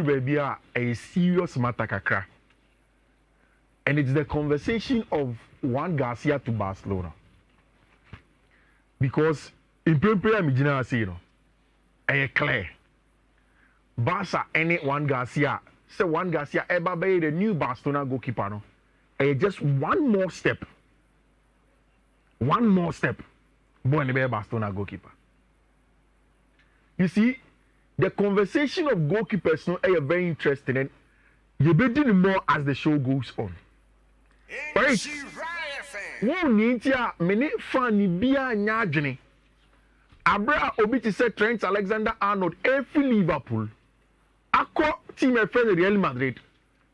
baby a serious matter kakra. And it's the conversation of one Garcia to Barcelona. Because in prayer me say you know, I clear. Barca any one Garcia, say one Garcia ever be the new Barcelona goalkeeper no. Just one more step. One more step. Boy be Barcelona goalkeeper. You see, the conversation of goalkeepers no are very interesting and you be doing more as the show goes on. Right? Wọ́n ní ti a mene fan bi a nya adwene. Abra obi ti say Trent Alexander-Arnold every Liverpool. Akọ team e friend Real Madrid.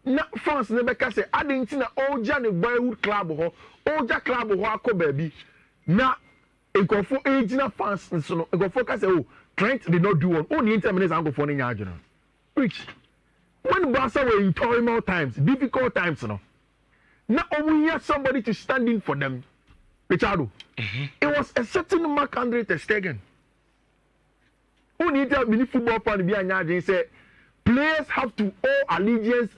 Na fans ne beka say adenti na oja ne boyhood club ho, oja club ho akọ baabi. Na nkofo ejina fans nso no nkofo ka say oh Trent did not do one. Only 10 minutes and go for any agent. Which when Barca were in turmoil times, difficult times, no. Now we had somebody to stand in for them. Richardo. It was a certain Marc-Andre ter Stegen. Who need to be football fan be and say players have to owe allegiance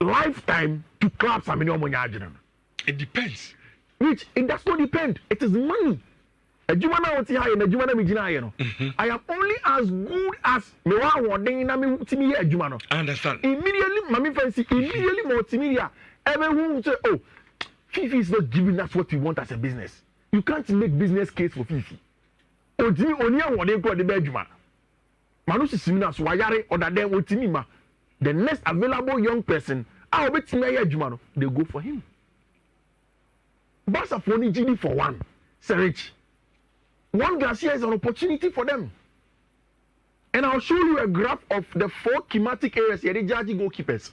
lifetime to clubs. It depends. Which it does not depend. It is money. I am only as good as me wa wording na me timi ye adwuma no. I understand. Immediately, mami fancy immediately more timi everyone say, oh, Fiifi is not giving us what we want as a business. You can't make business case for Fiifi. Otimi oni a wording ko de be adwuma. Manu si simina so wayare or that then otimi ma. The next available young person, I will timi ye adwuma no, they go for him. Barca for ni GD for one. Serich. One Garcia is an opportunity for them. And I'll show you a graph of the 4 schematic areas here, the judge goalkeepers.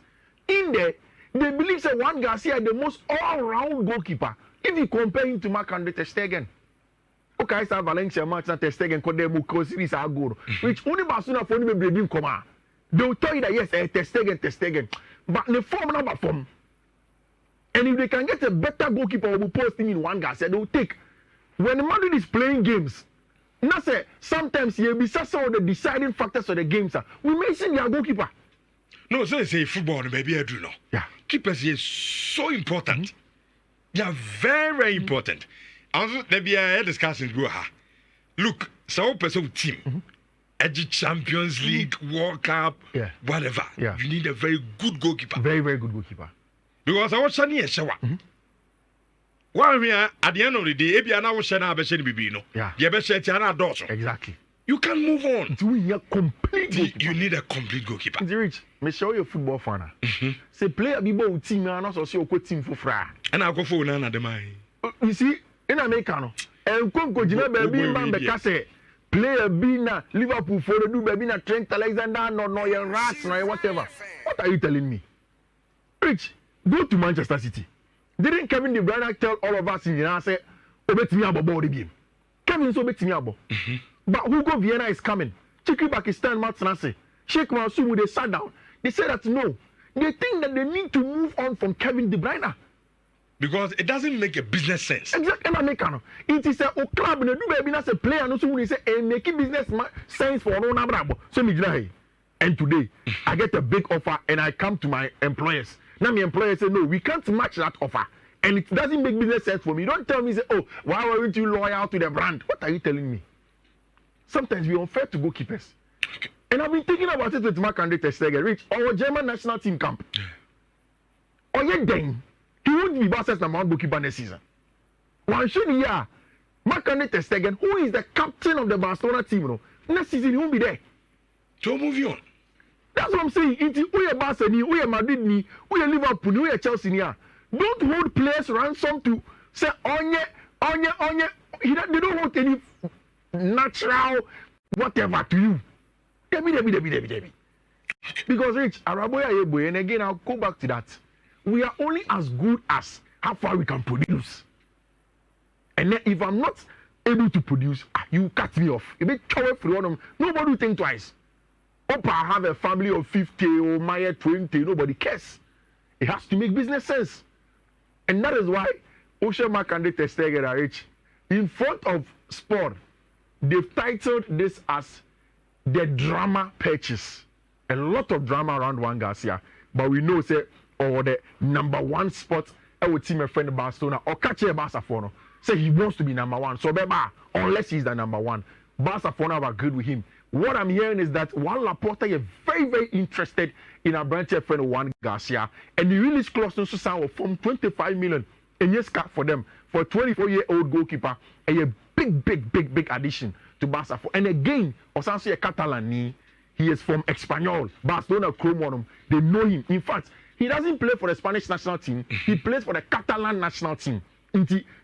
In there, they believe that one Garcia is the most all-round goalkeeper. If you compare him to Marc-Andre ter Stegen. Okay, I saw Valencia match and ter Stegen because they will series are good. Which only Barcelona for only be come out. They will tell you that yes, ter Stegen. But the form number form. And if they can get a better goalkeeper who will post him in one Garcia, they will take. When Madrid is playing games, now say sometimes you be some of the deciding factors of the games. We mention their goalkeeper. No, so say football, maybe I do know. Yeah, keepers is so important. They are very, very important. Also, maybe I had discussions go ha. Look, some person team, Edge Champions League, World Cup, whatever. Yeah. You need a very good goalkeeper. Very, very good goalkeeper. Because I was Sunny a shower. Well, we are at the end of the day, if you are now sharing our best baby, yeah, you best share your daughter. Exactly. You can move on. Do you complete? You need a complete goalkeeper. Rich, me show you a football fan. Say player be bo team and also see a team for fra. And I'll go for none of them. You see, in America, and Congo Jina baby man be say player be na Liverpool for the do baby na Trent Alexander no your rats no whatever. What are you telling me? Rich, go to Manchester City. Didn't Kevin De Bruyne tell all of us in the answer, obetimi abo the game? Kevin so obetimi abo. But Hugo Vienna is coming. Chiki Pakistan Matsanase. Sheikh Mansour they sat down. They said that no. They think that they need to move on from Kevin De Bruyne. Because it doesn't make a business sense. Exactly. It is a club and do baby as a player no so when say making business sense for no nabrabo. So me and today I get a big offer and I come to my employers. Now my employer say no, we can't match that offer, and it doesn't make business sense for me. Don't tell me say, oh, why weren't you loyal to the brand? What are you telling me? Sometimes we unfair to goalkeepers, and I've been thinking about it with Marc-Andre ter Stegen. Rich, our German national team camp. Or yet then he won't be Barca's number 1 goalkeeper next season. One should hear Marc-Andre ter Stegen, who is the captain of the Barcelona team. No, next season he won't be there. So move on. That's what I'm saying. It's who are Barcelona, who are Madrid, who are Liverpool, who are Chelsea. Don't hold players ransom to say onye. They don't want any natural whatever to you. Debbie. Because Rich, Araboya, and again I'll go back to that. We are only as good as how far we can produce. And then if I'm not able to produce, you cut me off. If it cover free one, nobody will think twice. Opa have a family of 50 or Maya 20, nobody cares. It has to make business sense. And that is why Ocean Marc-Andre ter Stegen are rich. In front of Sport, they've titled this as the drama purchase. A lot of drama around Juan Garcia, but we know say or the number one spot our team a friend Barcelona or catch a Barca for no. Say he wants to be number one. So Beba, unless he's the number one, Barca for now agreed with him. What I'm hearing is that Juan Laporta is very, very interested in our branch friend Juan Garcia, and the release clause also sound from 25 million in yes cap for them for a 24-year-old goalkeeper, a big addition to Barca. And again, Osanso a Catalan, he is from Espanyol, Barcelona Chrome. They know him. In fact, he doesn't play for the Spanish national team. He plays for the Catalan national team.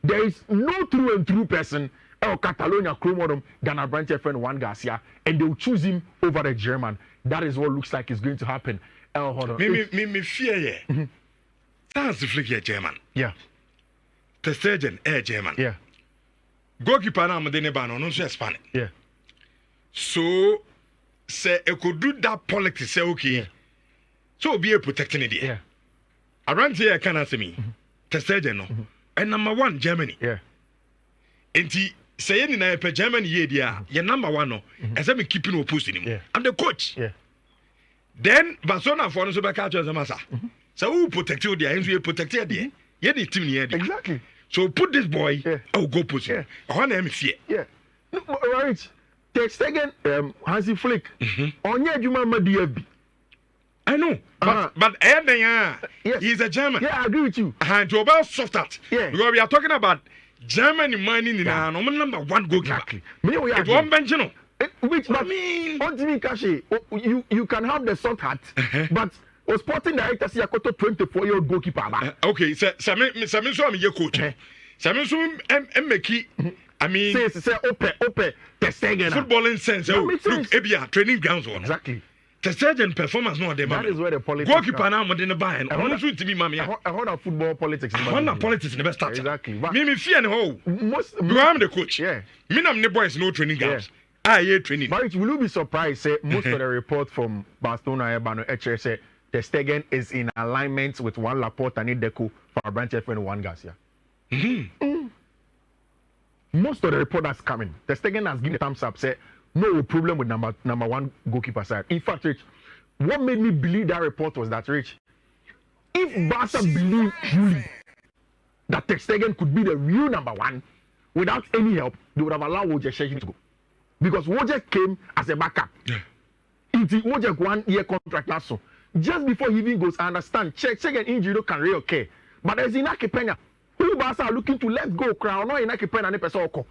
There is no true person or Catalonia Chrome than our branch friend Juan Garcia, and they will choose him over the German. That is what looks like is going to happen. Hold on. Me fear yeah. That's the flick German. Yeah. The surgeon German. Yeah. Goalkeeper na mo de ne ba no no so Spanish. Yeah. So say e could do that politics say okay. Yeah. So be a protecting it. Yeah. Around here can answer me. The surgeon no. And number one Germany. Yeah. Enti say any na pe Germany ye dia. Your number one no. As I'm keeping opposed him. Yeah. I'm the coach. Yeah. Then Barcelona for no so be catch as a massa. So who protect you there? You protect you there. You the team here. Exactly. So put this boy. Yeah. I will go push him. I want him fear. Yeah. No, right. Take second. Hansi Flick. Onye Juma Madiabi. I know. But yes. He's a German. Yeah, I agree with you. And to about soft that. Yeah. Because we are talking about Germany mining in our number one goalkeeper. Exactly. It one bench, you know. Which, but I mean, on TV Kashi, you can have the soft hat, but a sporting director see a 24-year-old goalkeeper. Okay, so I'm your coach. I mean, say open, the second footballing sense. Look, Ebia training grounds one. Exactly. The surgeon performance no de that is where the politics. Goalkeeper now more buy and also to be mammy. I heard of football politics. I want politics never start. Exactly. Me fear no. Most I'm the coach. Yeah. Me am the boys no training grounds. Yeah, training. But will you be surprised? Say most of the report from Barcelona Ebano HR say the Stegen is in alignment with Juan Laporta and Deco for a branch friend Juan Garcia. Most of the report that's coming, the Stegen has given a thumbs up. Say no problem with number one goalkeeper side. In fact, Rich, what made me believe that report was that Rich, if Barca believed truly that Ter Stegen could be the real number one without any help, they would have allowed Wojciech Szczesny to go. Because Wojciech came as a backup. Yeah. Into Wojciech 1 year contract last so. Just before he even goes, I understand. Szczesny injury can really okay. But there's Inaki Pena, who Barca are looking to let go crown. No Inaki Pena and Pesoko.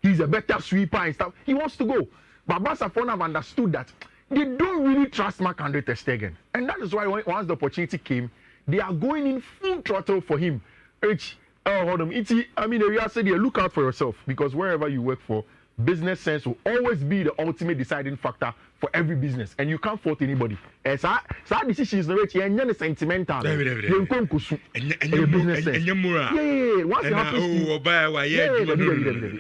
He's a better sweeper and stuff. He wants to go. But Barca have understood that they don't really trust Marc-Andre Ter Stegen. And that is why once the opportunity came, they are going in full throttle for him. Hold on. I mean, we are saying, look out for yourself because wherever you work for, business sense will always be the ultimate deciding factor for every business, and you can't fault anybody. So decision is not sentimental. Business sense. Yeah. Once it happens,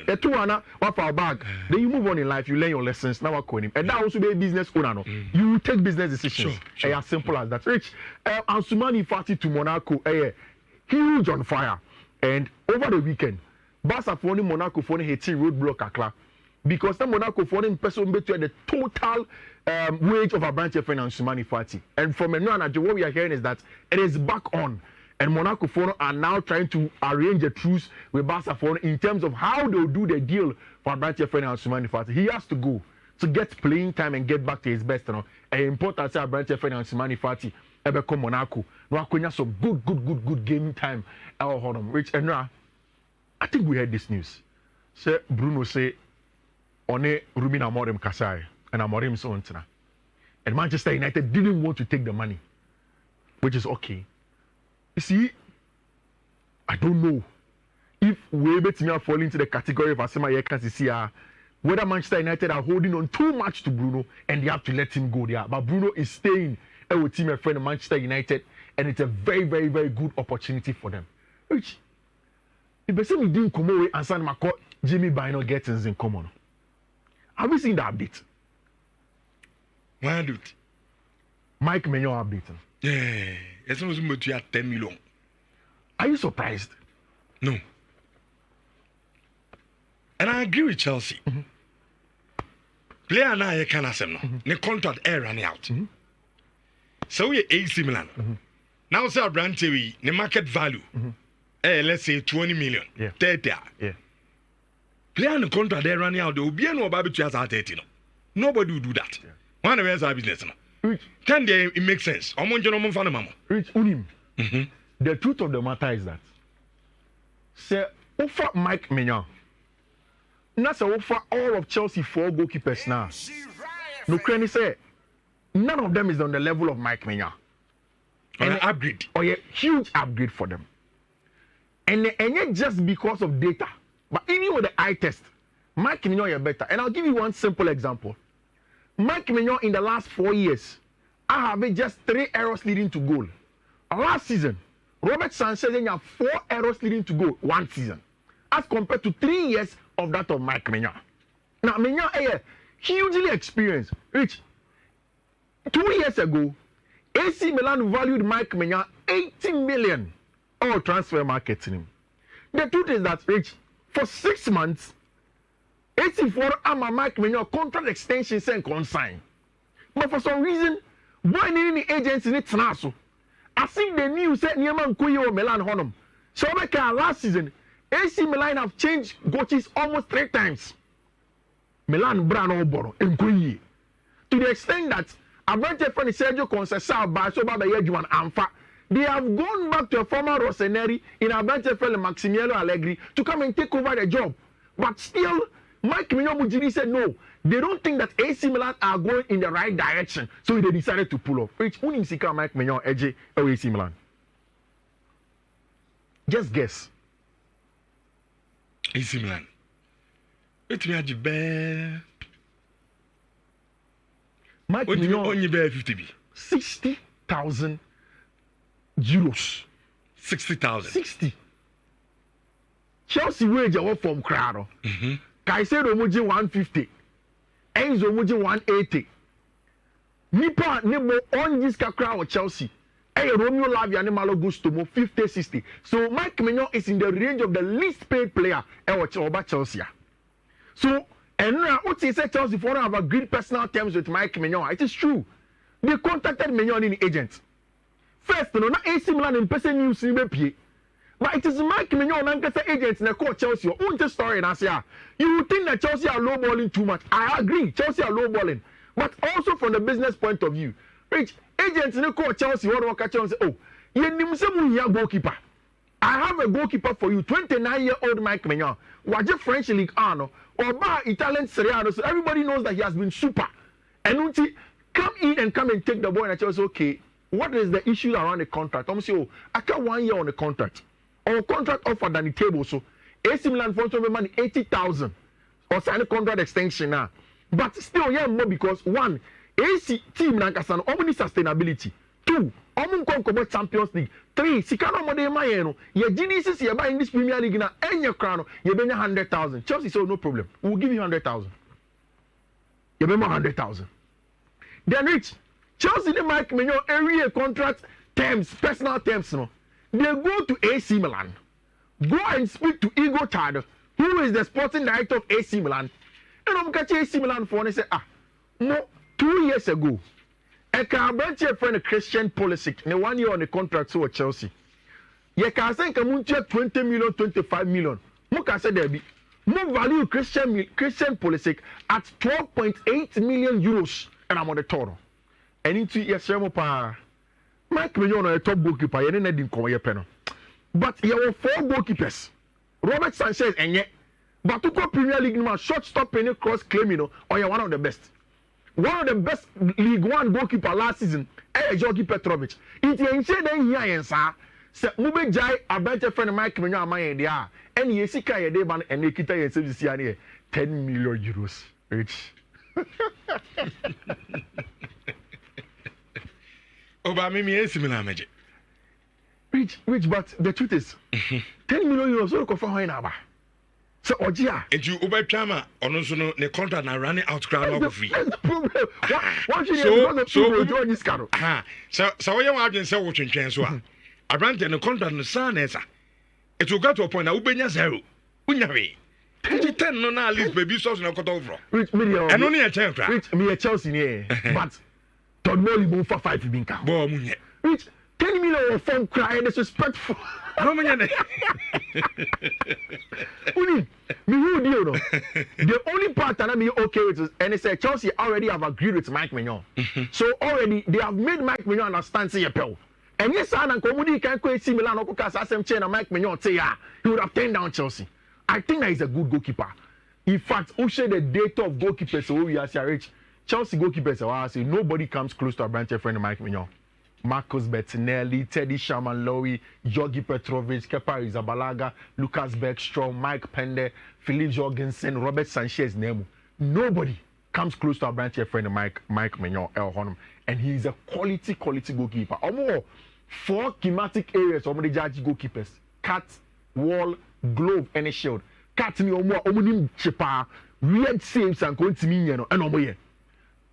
a two-anna, one for our bag. Then you move on in life. You learn your lessons. Now I'm calling him, and that also be a business owner. You take business decisions. Sure. As simple as that. Rich, Ansumani Fati to Monaco, huge on fire, and over the weekend. Barca for Monaco for Haiti roadblock akla because the Monaco for person between the total wage of a branch of finance money party. And from what we are hearing is that it is back on, and Monaco for are now trying to arrange a truce with Barca for in terms of how they'll do the deal for a branch of finance money party. He has to go to get playing time and get back to his best. You know, and important a branch of finance money party. Ebeko Monaco, no akwenya some good game time. Hold on, Rich and I think we heard this news. Say Bruno say one Ruben Amorim Kasai and Amorim so on. And Manchester United didn't want to take the money, which is okay. You see, I don't know if we may fall into the category of Asema Yekasi whether Manchester United are holding on too much to Bruno and they have to let him go there. But Bruno is staying with team friend Manchester United, and it's a very good opportunity for them. Which if the same didn't come away and San Marco Jimmy Bino gets in common. Have you seen the update? Why do it? Mike Maignan updating. Yeah, it's almost to 10 million. Are you surprised? No. And I agree with Chelsea. player na ye can asem no ne contract air running out so we AC Milan now say brand TV the market value let's say 20 million 30 player no contract air running out the obi no oba betu as 30 no nobody will do that one of our business no can they it makes sense omonje no monfa no mamo Rich unim the truth of the matter is that say offer Mike Maignan na say offer all of Chelsea 4 goalkeepers now no cranny say none of them is on the level of Mike Maignan an upgrade or a huge upgrade for them and yet just because of data but even with the eye test Mike Maignan is better and I'll give you one simple example. Mike Maignan in the last 4 years I have just 3 errors leading to goal. Last season Robert Sanchez had 4 errors leading to goal one season as compared to 3 years of that of Mike Maignan. Now Maignan is hugely experienced. Rich, 2 years ago AC Milan valued Mike Maignan 80 million all transfer market in him. The truth is that Rich, for 6 months 84 ama Mike Maignan contract extension and consign. But for some reason, boy needing the agents in it so. I think the news said Nhyira Nkoye Milan Honum. So last season, AC Milan have changed coaches almost 3 times. Milan Brano Boro Nkoye. To the extent that Abante Fanny Sergio Conceição Barcelona Yejuan Amfa. They have gone back to a former Rossoneri in Abante Fanny Maximiano Allegri to come and take over the job. But still, Mike Maignan Mujiri said no. They don't think that AC Milan are going in the right direction. So they decided to pull off. Which unim sika Mike Maignan edge or AC Milan. Just guess. AC Milan. Wait me aji be. Mike Maignan only be 50 b. 60,000 euros. 60,000. 60. Chelsea wage away from Crado. Caicedo muji 150. Enzo muji 180. Nipa nebo on this kakra of Chelsea. Romeo Lavia and Malo Gusto 50-60. So Mike Maignan is in the range of the least paid player over Chelsea. So and now what say Chelsea for have agreed personal terms with Mike Maignan. It is true. They contacted Maignan in agent. First, no, not AC Milan in person news in BP. But it is Mike Maignan and Kasa agents in the court Chelsea. Own the story and I say, you would think that Chelsea are lowballing too much. I agree, Chelsea are lowballing. But also from the business point of view, Rich, agents in the court Chelsea want to catch on and say, oh, you need a goalkeeper. I have a goalkeeper for you, 29-year-old Mike Maignan. Was a French League Ano or by Italian Serie A. So everybody knows that he has been super. And Unti come in and come and take the ball and Chelsea, okay, what is the issue around the contract? I'm saying, oh, I got 1 year on the contract. Our contract offered on the table, so AC Milan for money 80,000 or sign a contract extension now. But still, yeah, more because 1, AC team Nankasan, only sustainability. 2, Omun Champions League. 3, Sikano Mode Mayeno, your geniuses here in this Premier League now, and your crown, you're 100,000. Chelsea said, no problem. We'll give you 100,000. You're 100,000. Then Rich, Chelsea, the Mike Maignan, area contract terms, personal terms, no. They go to AC Milan, go and speak to Igor Tard, who is the sporting director of AC Milan. And I'm catching AC Milan for and say, no, 2 years ago, I can branch your friend Christian Pulisic, and 1 year on the contract to Chelsea. You can say, come 20 million, 25 million. Muka said there be more value Christian Pulisic at 12.8 million euros, and I'm on the total. And into yes, Mike Maignan is a top goalkeeper. You didn't come here, penal. But you have 4 goalkeepers. Robert Sanchez and yet, but to go Premier League, no shortstop any cross claim, you know, or you're one of the best. One of the best League One goalkeeper last season. Jorge Petrovic. It ain't said that here and sir. Se mube jai abete friend Mike Maignan amaye dia. And yesika ye de ban and Nikita ye service here 10 million euros. Rich. Oba me AC Milan meje. Rich, but the truth is, 10 million euros so ko fa hoin aba. So Ojia. And you over Chama ono so no the contract na running out crowd no free. That's the problem. What you need to join this car. So we want to say what twentwen so a. Abrante no contract no san esa. It will get to a point na ubenya zero. Unya we. 10 no na at least baby sauce na cut over. Rich media. And only a chance. Rich me a Chelsea near. But Todd Molly move for 5 binka. Bo munye. Rich 10 million phone cry disrespectful. No munye. Uni, me who deal no. The only part that I'm okay with is and it's Chelsea already have agreed with Mike Maignan. So already they have made Mike Maignan understand say apel. And yes, and Komudi can go see Milan or Cause SM chain and Mike Maignan say he would have turned down Chelsea. I think that is a good goalkeeper. In fact, who share the data of goalkeepers so we are rich. Chelsea goalkeepers I say nobody comes close to a branch friend of Mike Maignan. Marcus Bettinelli, Teddy Sherman Lowy, Georgi Petrovic, Kepa Arrizabalaga, Lucas Bergstrom, Mike Pende, Philippe Jorgensen, Robert Sanchez Nemo. Nobody comes close to a branch friend of Mike Maignan El Honum. And he is a quality goalkeeper. Almost 4 schematic areas of the judge goalkeepers: cut, wall, glove, and a shield. Cut me omo chepa weird saves and going to me and omo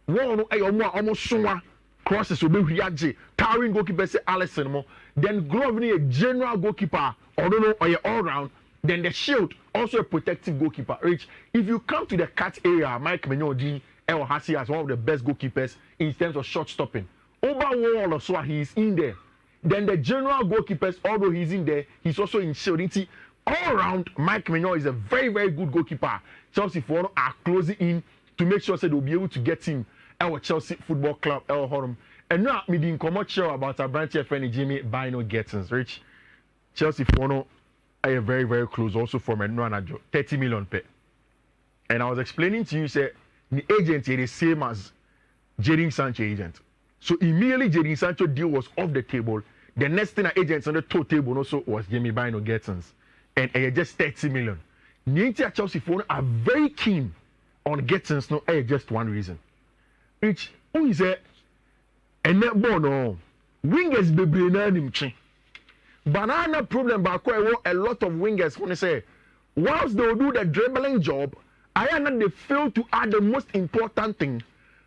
wall no almost soa crosses will be react towering goalkeeper say Alisson mo. Then glove ni a general goalkeeper or no or all round. Then the shield also a protective goalkeeper. Rich, if you come to the cut area, Mike Maignan El Hassi as one of the best goalkeepers in terms of shot stopping. Over wall or so he is in there. Then the general goalkeepers, although he's in there, he's also in shield. All around, Mike Maignan is a very good goalkeeper. Chelsea for are closing in to make sure they'll be able to get him our Chelsea Football Club El Horum. And now me didn't come out sure about our branch friend Jimmy Bino Gettins. Rich Chelsea for are very close also from a 30 million pay. And I was explaining to you, say the agent is the same as Jadon Sancho agent. So immediately Jadon Sancho deal was off the table. The next thing the agents on the top table also was Jamie Bino Gettins. And just 30 million. Nhyira Chelsea phone are very keen on Gettins, no, just one reason. Which who is a net ball no wingers bebre na nim twe. Banana problem back where a lot of wingers when they say whilst they will do the dribbling job, they fail to add the most important thing,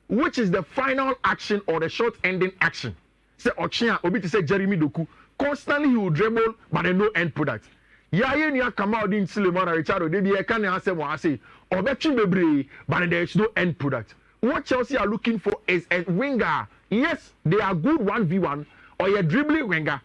which is the final action or the short ending action. Say Ochia, Obi to say Jeremy Doku, constantly he will dribble, but there no end product. Yaya ni akama odin Suleiman Richardo, they be a can answer what I say, or betting bebre, but there is no end product. What Chelsea are looking for is a winger. Yes, they are good 1v1 or a dribbling winger,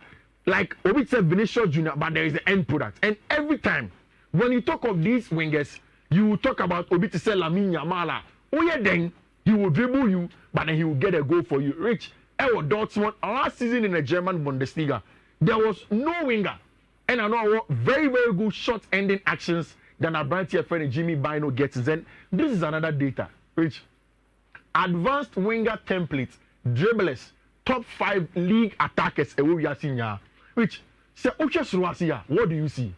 like Obi said Vinicius Junior, but there is the end product. And every time when you talk of these wingers, you will talk about Obi to say Lamine Yamal. Oh yeah, then he will dribble you, but then he will get a goal for you. Rich, Dortmund last season in the German Bundesliga, there was no winger. And I know very good short ending actions than our branch here friend Jimmy Bino gets. And this is another data. Rich, advanced winger templates, dribblers, top 5 league attackers. We are seeing here. Rich, say what do you see?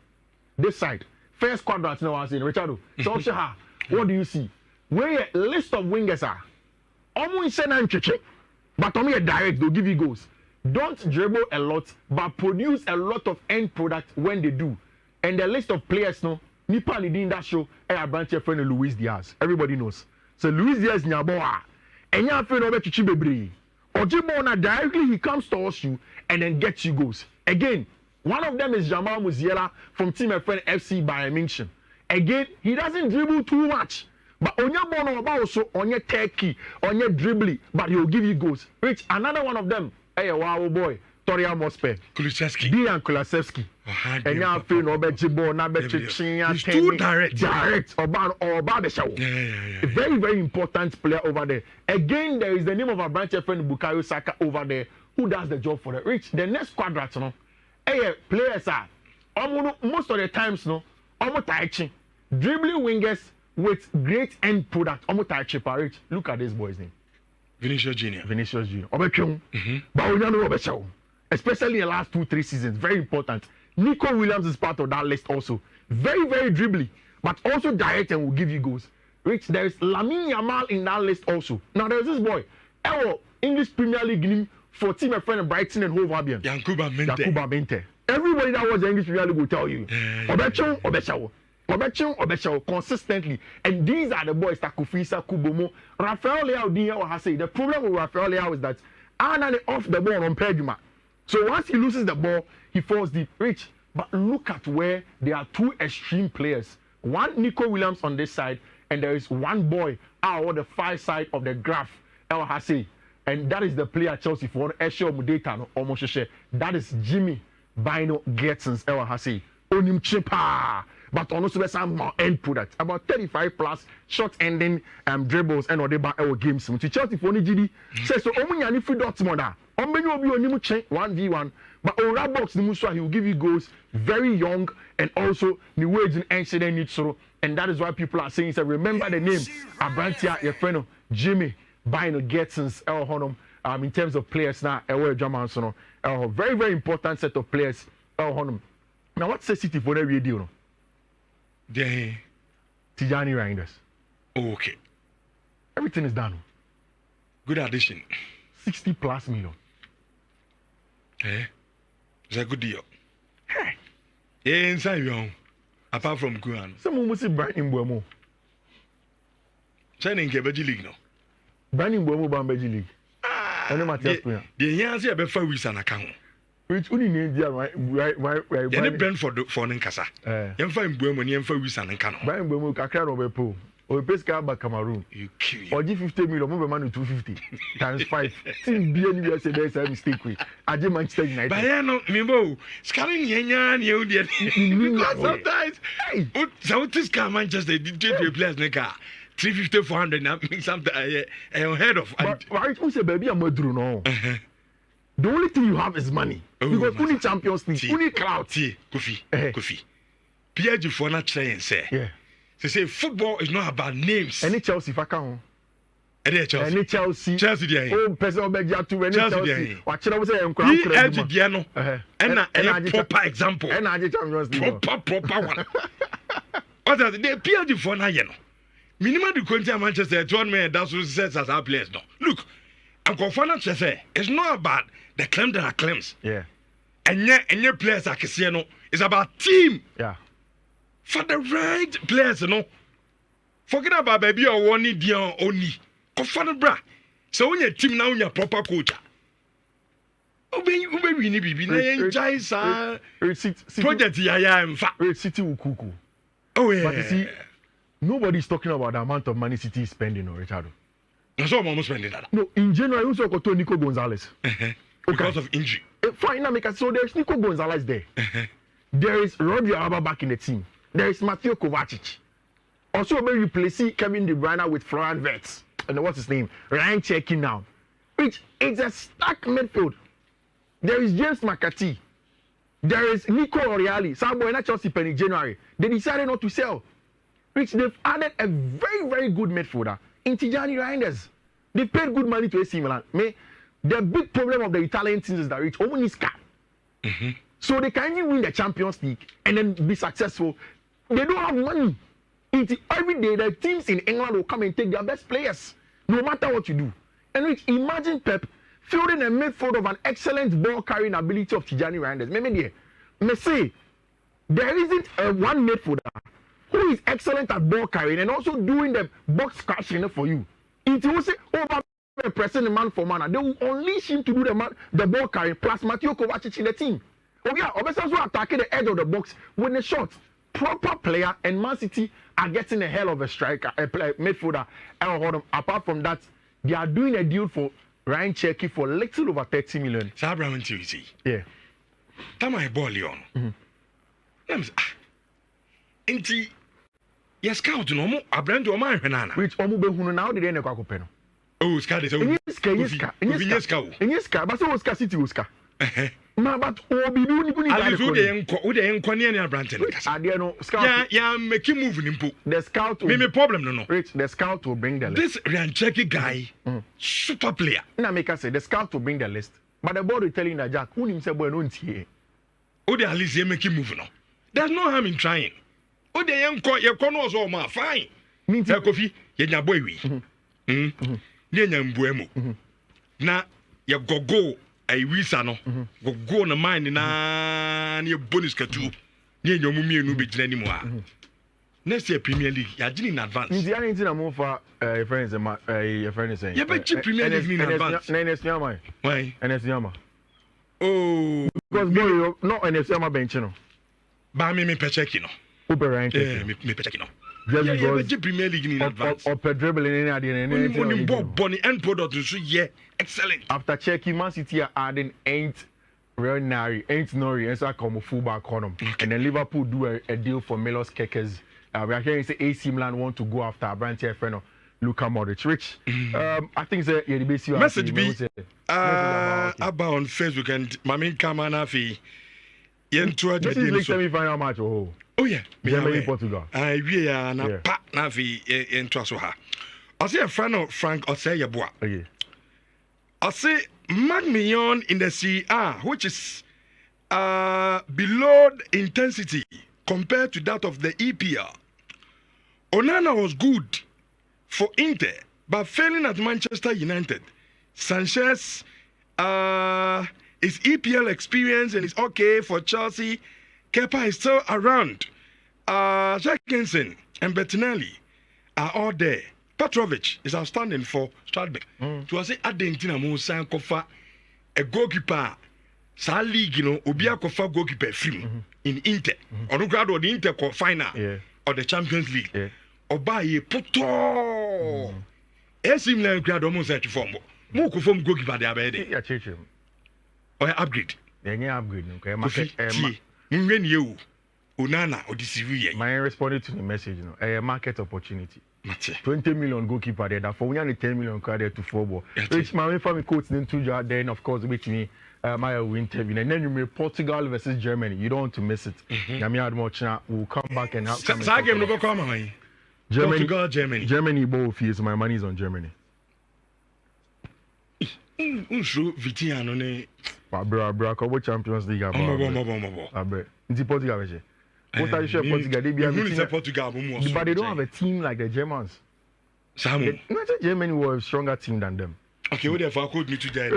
This side, first quadrant now I see Richardo. So what do you see? Where a list of wingers are. Almost but only a direct, they'll give you goals. Don't dribble a lot, but produce a lot of end product when they do. And the list of players, no, Nipa leading that show, I branch your friend Luis Diaz. Everybody knows. So Luis Diaz Nyaboa, and you have friend over to Chibebre. Ojibona directly he comes towards you and then gets you goals. Again, one of them is Jamal Musiala from team friend FC Bayern Munich. Again, he doesn't dribble too much. But on your ball also on your turkey, on your dribbling, but he'll give you goals. Rich, another one of them, hey, wow boy, Toria Mospe, Dejan Kulusevski. And now feel no better Jibo, no better Chinya. He's too direct about the show. Yeah. A very important player over there. Again, there is the name of our branch friend Bukayo Saka over there who does the job for the Rich. The next quadrant, no, hey, players are most of the times, no, almost touching dribbling wingers with great end product. Rich, look at this boy's name. Vinicius Junior. Especially in the last 2-3 seasons, very important. Nico Williams is part of that list also. Very dribbly, but also direct and will give you goals. Rich, there is Lamine Yamal in that list also. Now there's this boy, English Premier League for team and friend of Brighton and Hove Albion. Yankuba Mente. Everybody that was the English Premier League will tell you. Obechon consistently. And these are the boys Takufisa, Kubomo, Rafael Leao has said. The problem with Rafael Leao is that Anane off the ball on Peduma. So once he loses the ball, he falls deep. Rich, but look at where there are 2 extreme players one Nico Williams on this side, and there is one boy out on the far side of the graph, El Hassi. And that is the player Chelsea for Esho data no almost share. That is Jimmy Bino Gettins El Hassi. Onim cheaper. But also some more end product. About 35 plus short ending dribbles and or they back our games. To Chelsea for GD says so only any free dots mother. On many of you on 1v1. But Ora box the Muswa, he will give you goals very young and also the wage in incident needs so. And that is why people are saying, so remember the name Abrantia, your friend Jimmy Bino Gettins El Honum in terms of players now, Jamansono. Very, very important set of players, El Honum. Now, what's the City for every deal? The Tijani Reinders. Okay. Everything is done. Good addition. 60 plus million. It's a good deal. Hey. Inside you, apart from Kuan. Someone must see Brian in Buemo. Signing Kebeji League no. Brian in Buemo Bambeji League. And The Yancy have a 4 weeks an account. Which only need there, right? Any Brentford for Ninkasa. You find Buemo and 4 weeks an account. Brian Buemo, Kakra of a pool. Or Pesca back Cameroon. You kill. Or give 50 million, move money 250 times 5. Team BNB said there's a mistake with. I did Manchester United. But I know, Mimbo, scaling Yanyan, you did. Because sometimes, so this car Manchester did replace Nika 350, 400, now something ahead of. But why who say baby I'm Madru no? The only thing you have is money. Because only Champions League, only clout. Kofi. Pierre for not saying, say. Yeah. They say football is not about names. Any Chelsea Fakao. Any Chelsea. Any Chelsea. Chelsea. Oh, person of Begia to any Chelsea. Watch it, I was saying, Diano. And proper example. And I did Champions League. Proper one. What are they? Pierre for now, you know. Minimum the country Manchester, 1 man that's what says as our players. No. Look, I'm confident to say it's not about the claim that are claims. Yeah. And your players are Casino. It's about team. Yeah. For the right players, you know. Forget about baby or one Dion only. Confident, bra. So when your team now, your proper coach. Ube ni bibi na enjoy sa project ya in fact. City Ukuku. Oh yeah. But you see, nobody is talking about the amount of money City is spending on Richardo. So I'm almost spending that. No, in January, we saw Nico Gonzalez. Because of injury. Fine, so there's Nico Gonzalez there. There is Rodri Alba back in the team. There is Mateo Kovacic. Also, maybe replacing Kevin De Bruyne with Florian Wirtz. And what's his name? Ryan Cherki now. Which is a stacked midfield. There is James McCarthy. There is Nico Oriali. Sabo and Chelsea in January. They decided not to sell. Which they've added a very, very good midfielder in Tijani Reinders. They paid good money to AC Milan. The big problem of the Italian teams is that Rich only is cap. So they can even win the Champions League and then be successful. They don't have money. Every day the teams in England will come and take their best players, no matter what you do. And Rich, imagine Pep fielding a midfield of an excellent ball carrying ability of Tijani Reinders. Maybe say there isn't one midfielder who is excellent at ball carrying and also doing the box crashing for you. It will say over pressing the man for man, they will unleash him to do the ball carrying plus Mateo Kovacic in the team. Oh yeah, Obesanzo attacking the edge of the box with a shot. Proper player, and Man City are getting a hell of a striker, a midfielder. Apart from that, they are doing a deal for Ryan Cherki for little over 30 million. Sabra went to see. Yeah. That my ball, Leon. Inti, yes, scout no more. I brand to my banana. Which Omu now the end of Peno. Oh, Scar is over. Yes, but so Oscar City Oscar. But Obi the scout. Yeah, make him move in. The scout maybe problem no. Rich, the scout will bring the list. This Rancheki guy, super player. Now make us say the scout will bring the list. But the board is telling that Jack, who himself boy don't here. Oh, they at least make him move no. There's no harm in trying. Oh, they young your corners all my fine. Mean coffee, your boy we. Na ya go ai visa no go na mind na ne bonus katu ne nyomu mienu be gina ni mu a next year Premier League ya gina in advance nti ya nti na mo fa friends your friend is saying ya be Premier League in advance na NS Nyama why NS Nyama oh because boy no NS Nyama bench no ba me pecheki no Uber rank. Yeah, me check it now. Just Yeah, because but Premier League in advance. or dribbling in at the Only end. Bonnie end product so yeah, excellent. After checking, Man City are adding ain't Nori, and so I come fullback column. And then Liverpool do a deal for Milos Kekes. We are hearing say AC Milan want to go after Brandt friend of Luka Modric. Rich, I think say yeah, the basic message be about on Facebook and Mamin Kamana fi yentua this is like semi-final match. Oh yeah, Germany Portugal. We are na pa na fi yentua so ha. I say a friend of Frank or say Yeboah. Okay. I say Maignan in the CR, which is below the intensity compared to that of the EPL. Onana was good for Inter, but failing at Manchester United. Sanchez, his EPL experience and is okay for Chelsea. Kepa is still around. Jenkinson and Bettinelli are all there. Petrovic is outstanding for Strasbourg. To say Argentina mo san kofa a goalkeeper sa league obia kofa goalkeeper film in Inter. Or grad or the Inter final or the Champions League. Oba ye poto. AC Milan grad almost search for mo ko form goalkeeper dey abede. Yeah, check. Or upgrade. Yeah, upgrade. Okay, market. When you Onana or this My responded to the message, a market opportunity. 20 million goalkeeper there. That for when you 10 million card there to football. Which my family coach then to then of course with me my interview and then you may Portugal versus Germany. You don't want to miss it. We'll come back and have Germany both fees. My money is on Germany. Vitiano ne. Bro, Champions League. Portugal. What are you sure Portugal? But they don't have a team like the Germans. Germany was a stronger team than them. Okay, what if I could meet you again,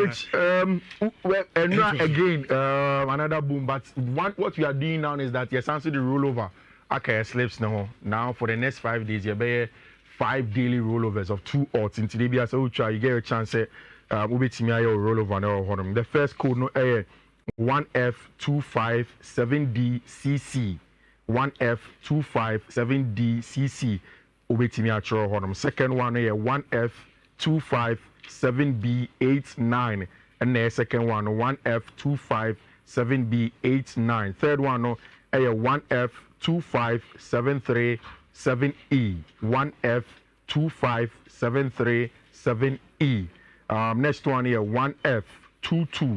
another boom. But what we are doing now is that yes, answer the rollover. Okay, slips now. Now for the next 5 days, you bear 5 daily rollovers of 2 odds. In today, so you get a chance. We'll be team your rollover now. The first code no 1F257DCC. 1F257DCC. Obetimi atro honum. Second one here 1F257B89 and the second one 1F257B89. Third one no 1F25737E. 1F25737E. Next one here 1F22